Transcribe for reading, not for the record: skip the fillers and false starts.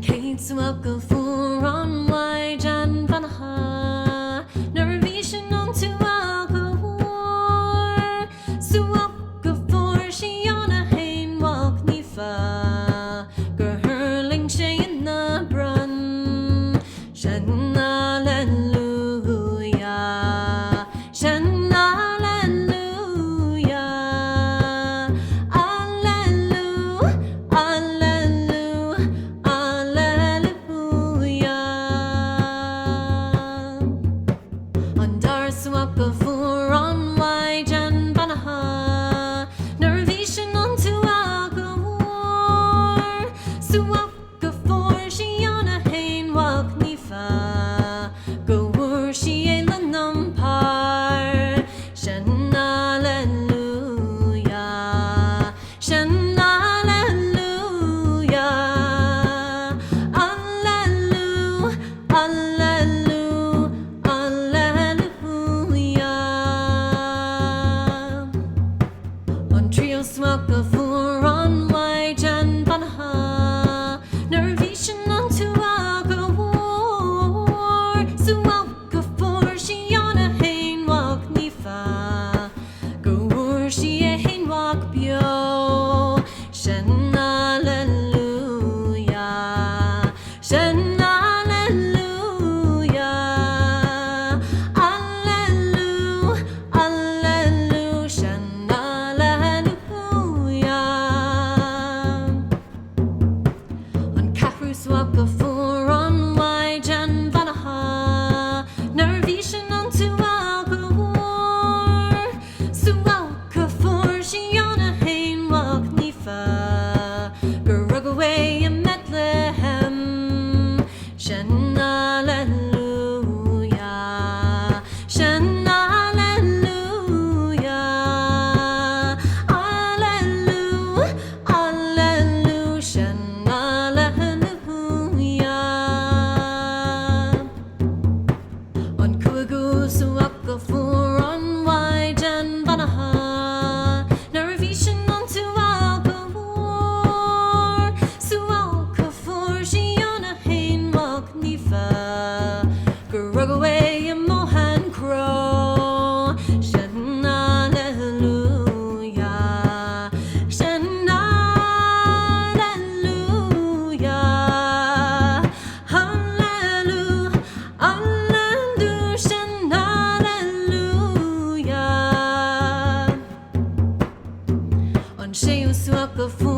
Suaka furan wai jan vanaha Nervishan on to alcohol Suaka for shiona hain walk nifa Gerhurling shay in the brun Shan alleluia Shan alleluia Suaka furan wai jan vanaha Nervishan on to alcohol Suaka for shiona hain walk nifa Gawur shi a lanum par Shan alleluia Shan alleluia Suaka furan wai jan vanaha Nervishan on to alcohol Suaka for shiona hain walk nifa Gawur shi a hain walk bio Shan alleluia Shan Suaka furan wai jan vanaha Nervishan on to alcohol Suaka for shiona hain walk nifa Garugaway in Bethlehem Shan alleluia Shan alleluia Alleluia Shan Suaka furan wai jan vanaha Nervishan on to alcohol Suaka for shiona hain walk nifa Garugaway in Mohan Crow Shan alleluia Shan alleluia Hallelujah Hallelujah Shan Suaka furan